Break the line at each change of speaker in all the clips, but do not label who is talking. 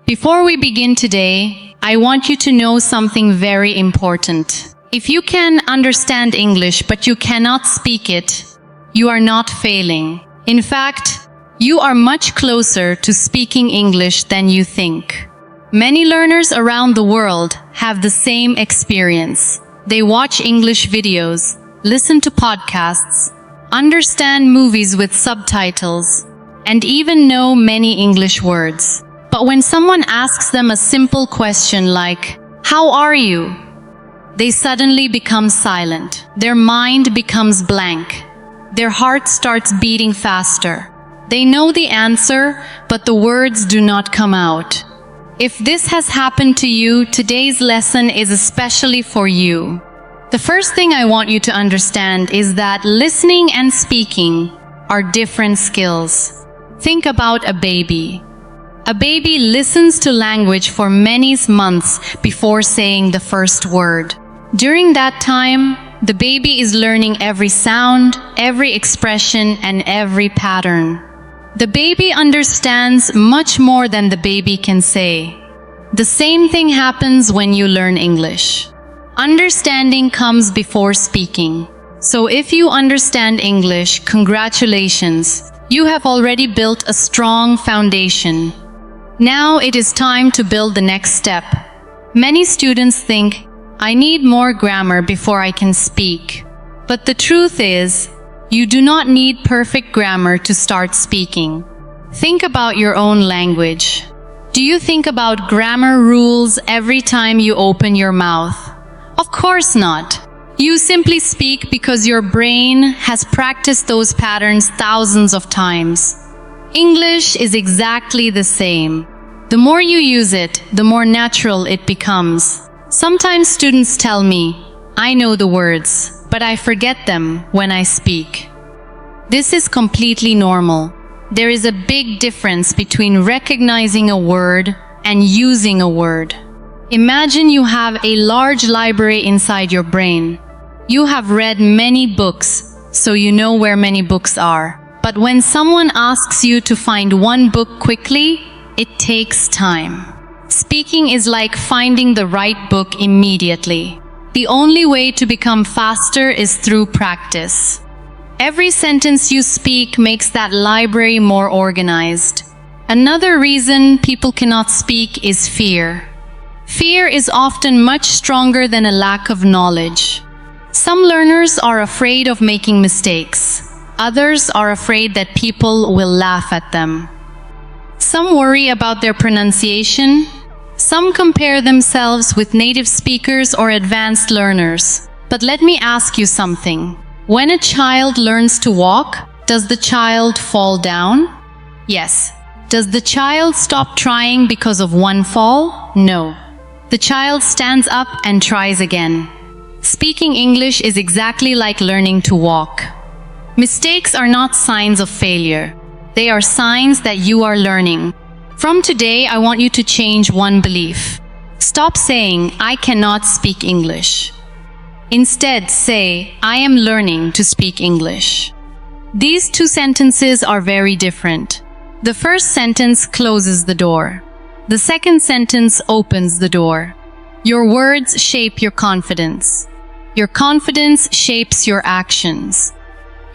Before we begin today, I want you to know something very important. If you can understand English but you cannot speak it, you are not failing. In fact, you are much closer to speaking English than you think. Many learners around the world have the same experience. They watch English videos, listen to podcasts, understand movies with subtitles, and even know many English words. But when someone asks them a simple question like, "How are you?" they suddenly become silent. Their mind becomes blank. Their heart starts beating faster. They know the answer, but the words do not come out. If this has happened to you, today's lesson is especially for you. The first thing I want you to understand is that listening and speaking are different skills. Think about a baby. A baby listens to language for many months before saying the first word. During that time, the baby is learning every sound, every expression, and every pattern. The baby understands much more than the baby can say. The same thing happens when you learn English. Understanding comes before speaking. So if you understand English, congratulations, you have already built a strong foundation. Now it is time to build the next step. Many students think, I need more grammar before I can speak. But the truth is, you do not need perfect grammar to start speaking. Think about your own language. Do you think about grammar rules every time you open your mouth? Of course not. You simply speak because your brain has practiced those patterns thousands of times. English is exactly the same. The more you use it, the more natural it becomes. Sometimes students tell me, I know the words, but I forget them when I speak. This is completely normal. There is a big difference between recognizing a word and using a word. Imagine you have a large library inside your brain. You have read many books, so you know where many books are. But when someone asks you to find one book quickly, it takes time. Speaking is like finding the right book immediately. The only way to become faster is through practice. Every sentence you speak makes that library more organized. Another reason people cannot speak is fear. Fear is often much stronger than a lack of knowledge. Some learners are afraid of making mistakes. Others are afraid that people will laugh at them. Some worry about their pronunciation. Some compare themselves with native speakers or advanced learners. But let me ask you something. When a child learns to walk, does the child fall down? Yes. Does the child stop trying because of one fall? No. The child stands up and tries again. Speaking English is exactly like learning to walk. Mistakes are not signs of failure. They are signs that you are learning. From today, I want you to change one belief. Stop saying, I cannot speak English. Instead, say, I am learning to speak English. These two sentences are very different. The first sentence closes the door. The second sentence opens the door. Your words shape your confidence. Your confidence shapes your actions.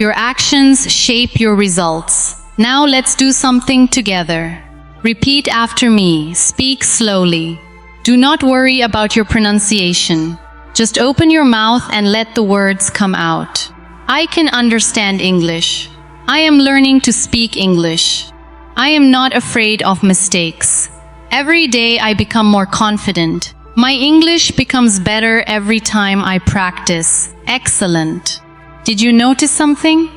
Your actions shape your results. Now let's do something together. Repeat after me. Speak slowly. Do not worry about your pronunciation. Just open your mouth and let the words come out. I can understand English. I am learning to speak English. I am not afraid of mistakes. Every day I become more confident. My English becomes better every time I practice. Excellent. Did you notice something?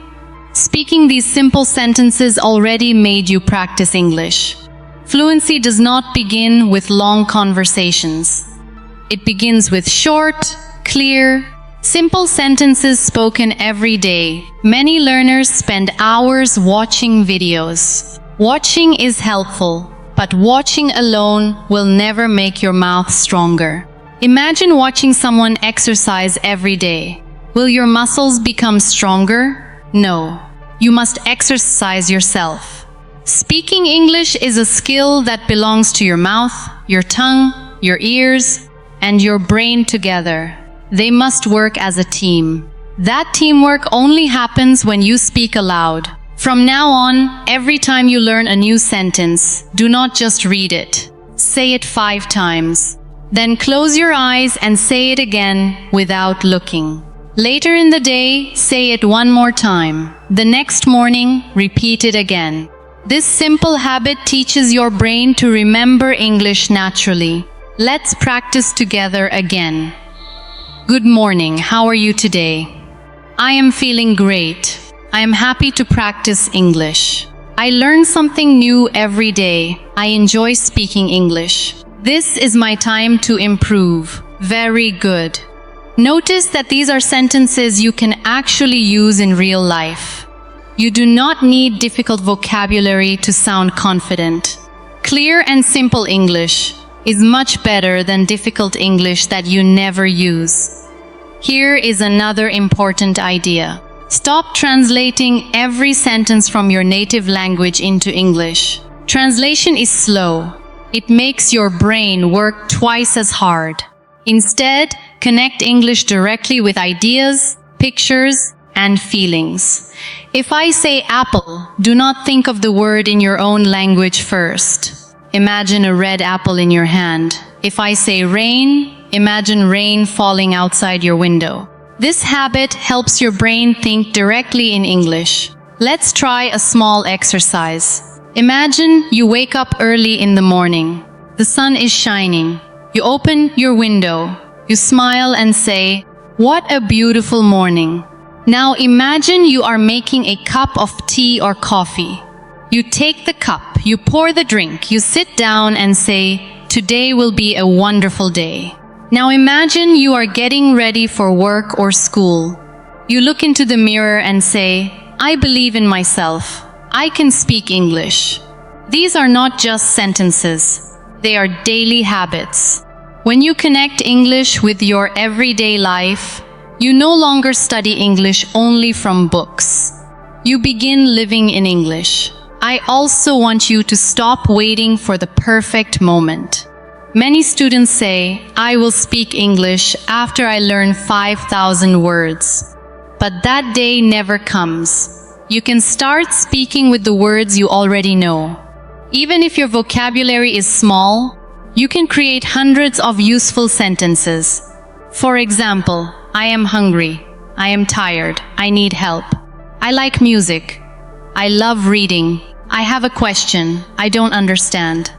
Speaking these simple sentences already made you practice English. Fluency does not begin with long conversations. It begins with short, clear, simple sentences spoken every day. Many learners spend hours watching videos. Watching is helpful, but watching alone will never make your mouth stronger. Imagine watching someone exercise every day. Will your muscles become stronger? No. You must exercise yourself. Speaking English is a skill that belongs to your mouth, your tongue, your ears, and your brain together. They must work as a team. That teamwork only happens when you speak aloud. From now on, every time you learn a new sentence, do not just read it. Say it 5 times. Then close your eyes and say it again without looking. Later in the day, say it 1 more time. The next morning, repeat it again. This simple habit teaches your brain to remember English naturally. Let's practice together again. Good morning, how are you today? I am feeling great. I am happy to practice English. I learn something new every day. I enjoy speaking English. This is my time to improve. Very good. Notice that these are sentences you can actually use in real life. You do not need difficult vocabulary to sound confident. Clear and simple English is much better than difficult English that you never use. Here is another important idea. Stop translating every sentence from your native language into English. Translation is slow. It makes your brain work twice as hard. Instead, connect English directly with ideas, pictures, and feelings. If I say apple, do not think of the word in your own language first. Imagine a red apple in your hand. If I say rain, imagine rain falling outside your window. This habit helps your brain think directly in English. Let's try a small exercise. Imagine you wake up early in the morning. The sun is shining. You open your window. You smile and say, "What a beautiful morning." Now imagine you are making a cup of tea or coffee. You take the cup, you pour the drink, you sit down and say, "Today will be a wonderful day." Now imagine you are getting ready for work or school. You look into the mirror and say, "I believe in myself. I can speak English." These are not just sentences. They are daily habits. When you connect English with your everyday life, you no longer study English only from books. You begin living in English. I also want you to stop waiting for the perfect moment. Many students say, "I will speak English after I learn 5,000 words." But that day never comes. You can start speaking with the words you already know. Even if your vocabulary is small, you can create hundreds of useful sentences. For example, I am hungry. I am tired. I need help. I like music. I love reading. I have a question. I don't understand.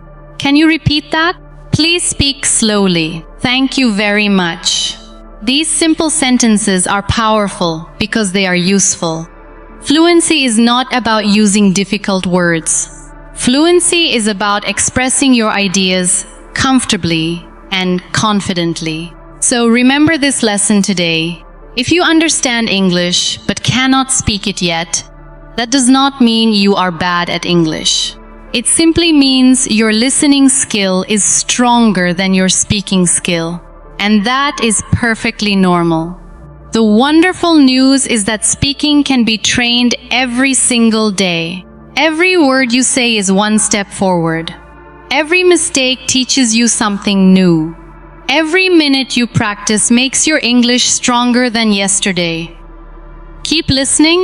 Can you repeat that? Please speak slowly. Thank you very much. These simple sentences are powerful because they are useful. Fluency is not about using difficult words. Fluency is about expressing your ideas comfortably and confidently. So remember this lesson today. If you understand English but cannot speak it yet, that does not mean you are bad at English. It simply means your listening skill is stronger than your speaking skill, and that is perfectly normal. The wonderful news is that speaking can be trained every single day. Every word you say is one step forward. Every mistake teaches you something new. Every minute you practice makes your English stronger than yesterday. Keep listening,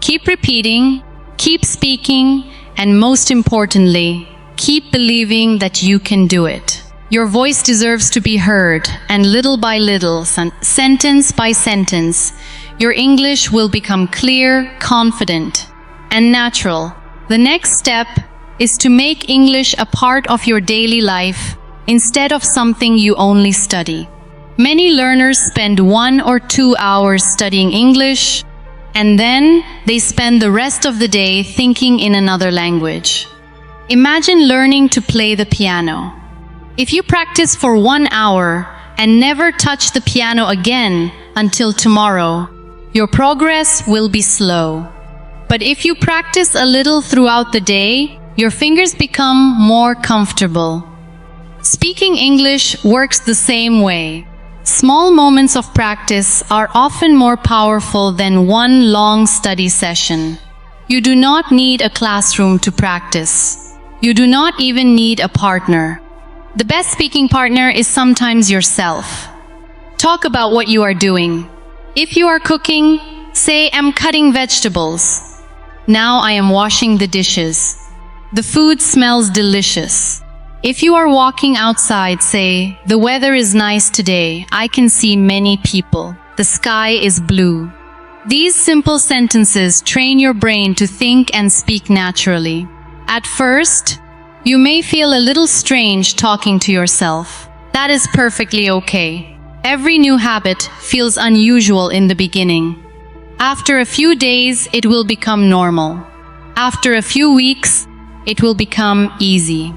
keep repeating, keep speaking, and most importantly, keep believing that you can do it. Your voice deserves to be heard, and little by little, sentence by sentence, your English will become clear, confident, and natural. The next step is to make English a part of your daily life instead of something you only study. Many learners spend 1 or 2 hours studying English, and then they spend the rest of the day thinking in another language. Imagine learning to play the piano. If you practice for 1 hour and never touch the piano again until tomorrow, your progress will be slow. But if you practice a little throughout the day, your fingers become more comfortable. Speaking English works the same way. Small moments of practice are often more powerful than one long study session. You do not need a classroom to practice. You do not even need a partner. The best speaking partner is sometimes yourself. Talk about what you are doing. If you are cooking, say, I'm cutting vegetables. Now I am washing the dishes. The food smells delicious. If you are walking outside, say, the weather is nice today. I can see many people. The sky is blue. These simple sentences train your brain to think and speak naturally. At first, you may feel a little strange talking to yourself. That is perfectly okay. Every new habit feels unusual in the beginning. After a few days, it will become normal. After a few weeks, it will become easy.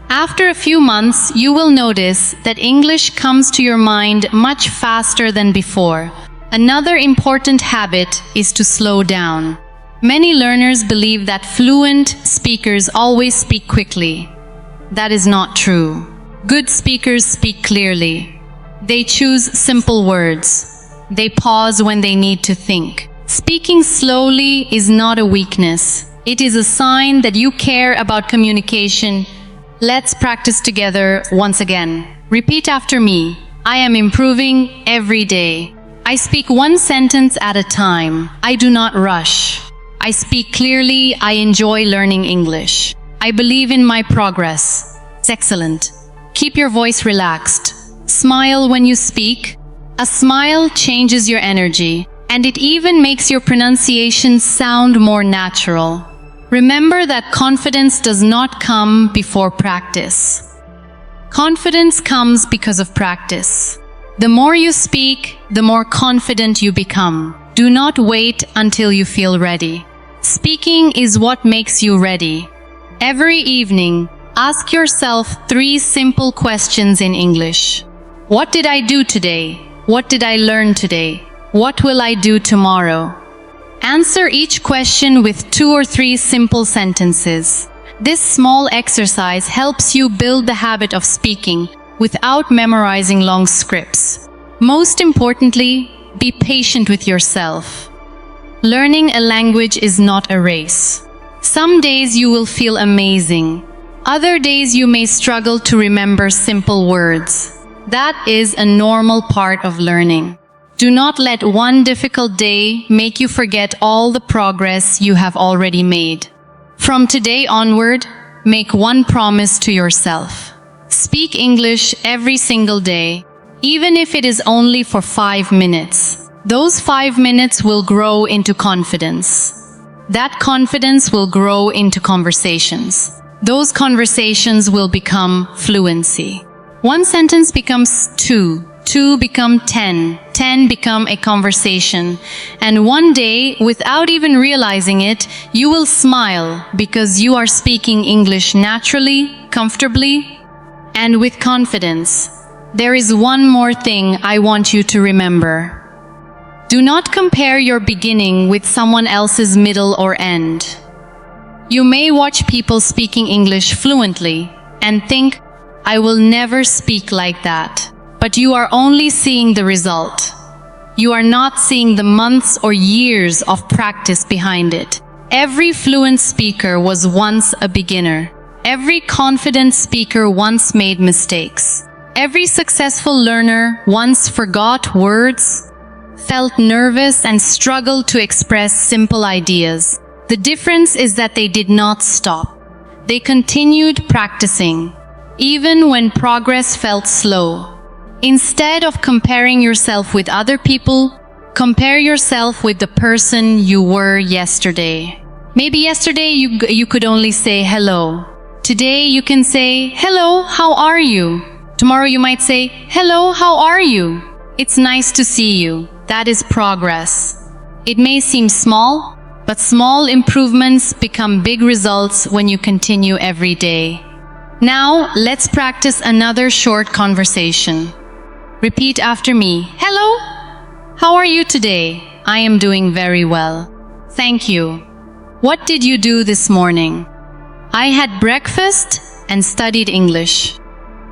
After a few months, you will notice that English comes to your mind much faster than before. Another important habit is to slow down. Many learners believe that fluent speakers always speak quickly. That is not true. Good speakers speak clearly. They choose simple words. They pause when they need to think. Speaking slowly is not a weakness. It is a sign that you care about communication. Let's practice together once again. Repeat after me. I am improving every day. I speak one sentence at a time. I do not rush. I speak clearly. I enjoy learning English. I believe in my progress. It's excellent. Keep your voice relaxed. Smile when you speak. A smile changes your energy, and it even makes your pronunciation sound more natural. Remember that confidence does not come before practice. Confidence comes because of practice. The more you speak, the more confident you become. Do not wait until you feel ready. Speaking is what makes you ready. Every evening, ask yourself 3 simple questions in English. What did I do today? What did I learn today? What will I do tomorrow? Answer each question with 2 or 3 simple sentences. This small exercise helps you build the habit of speaking without memorizing long scripts. Most importantly, be patient with yourself. Learning a language is not a race. Some days you will feel amazing. Other days you may struggle to remember simple words. That is a normal part of learning. Do not let one difficult day make you forget all the progress you have already made. From today onward, make one promise to yourself. Speak English every single day, even if it is only for 5 minutes. Those 5 minutes will grow into confidence. That confidence will grow into conversations. Those conversations will become fluency. 1 sentence becomes 2, 2 become 10, 10 become a conversation. And one day, without even realizing it, you will smile because you are speaking English naturally, comfortably, and with confidence. There is one more thing I want you to remember. Do not compare your beginning with someone else's middle or end. You may watch people speaking English fluently and think, I will never speak like that. But you are only seeing the result. You are not seeing the months or years of practice behind it. Every fluent speaker was once a beginner. Every confident speaker once made mistakes. Every successful learner once forgot words, felt nervous, and struggled to express simple ideas. The difference is that they did not stop. They continued practicing, even when progress felt slow. Instead of comparing yourself with other people, compare yourself with the person you were yesterday. Maybe yesterday you could only say hello. Today you can say, hello, how are you? Tomorrow you might say, hello, how are you? It's nice to see you. That is progress. It may seem small, but small improvements become big results when you continue every day. Now, let's practice another short conversation. Repeat after me. Hello, how are you today? I am doing very well. Thank you. What did you do this morning? I had breakfast and studied English.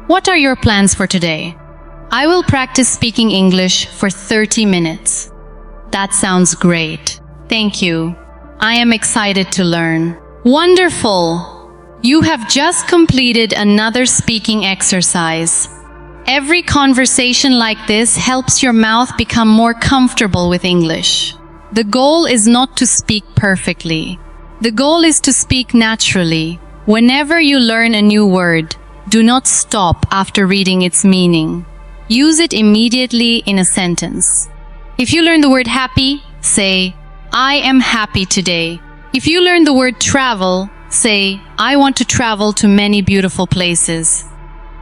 What are your plans for today? I will practice speaking English for 30 minutes. That sounds great. Thank you. I am excited to learn. Wonderful! You have just completed another speaking exercise. Every conversation like this helps your mouth become more comfortable with English. The goal is not to speak perfectly. The goal is to speak naturally. Whenever you learn a new word, do not stop after reading its meaning. Use it immediately in a sentence. If you learn the word happy, say, I am happy today. If you learn the word travel, say, I want to travel to many beautiful places.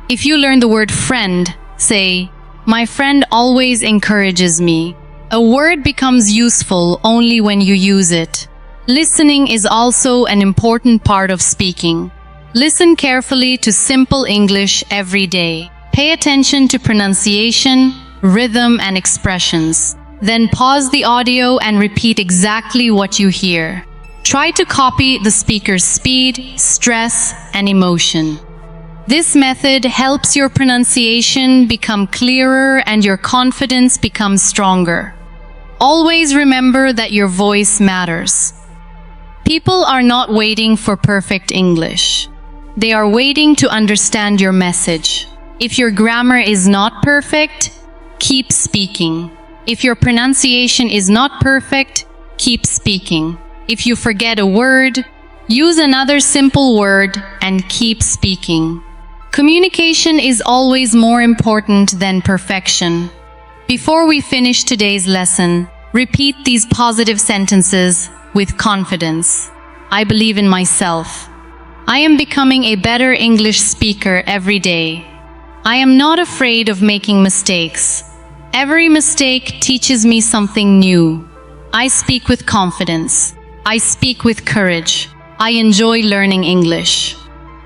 If you learn the word friend, say, my friend always encourages me. A word becomes useful only when you use it. Listening is also an important part of speaking. Listen carefully to simple English every day. Pay attention to pronunciation, rhythm, and expressions. Then pause the audio and repeat exactly what you hear. Try to copy the speaker's speed, stress, and emotion. This method helps your pronunciation become clearer and your confidence become stronger. Always remember that your voice matters. People are not waiting for perfect English. They are waiting to understand your message. If your grammar is not perfect, keep speaking. If your pronunciation is not perfect, keep speaking. If you forget a word, use another simple word and keep speaking. Communication is always more important than perfection. Before we finish today's lesson, repeat these positive sentences with confidence. I believe in myself. I am becoming a better English speaker every day. I am not afraid of making mistakes. Every mistake teaches me something new. I speak with confidence. I speak with courage. I enjoy learning English.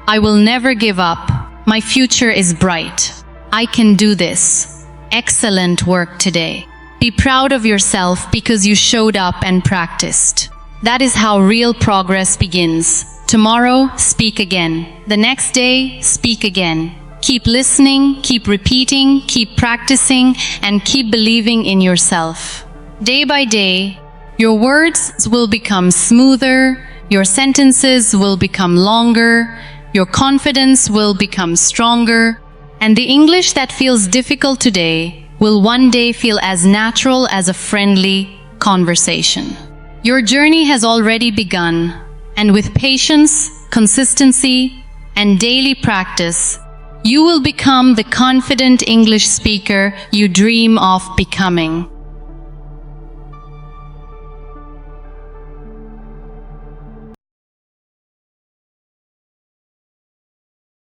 I will never give up. My future is bright. I can do this. Excellent work today. Be proud of yourself because you showed up and practiced. That is how real progress begins. Tomorrow, speak again. The next day, speak again. Keep listening, keep repeating, keep practicing, and keep believing in yourself. Day by day, your words will become smoother, your sentences will become longer, your confidence will become stronger, and the English that feels difficult today will one day feel as natural as a friendly conversation. Your journey has already begun, and with patience, consistency, and daily practice, you will become the confident English speaker you dream of becoming.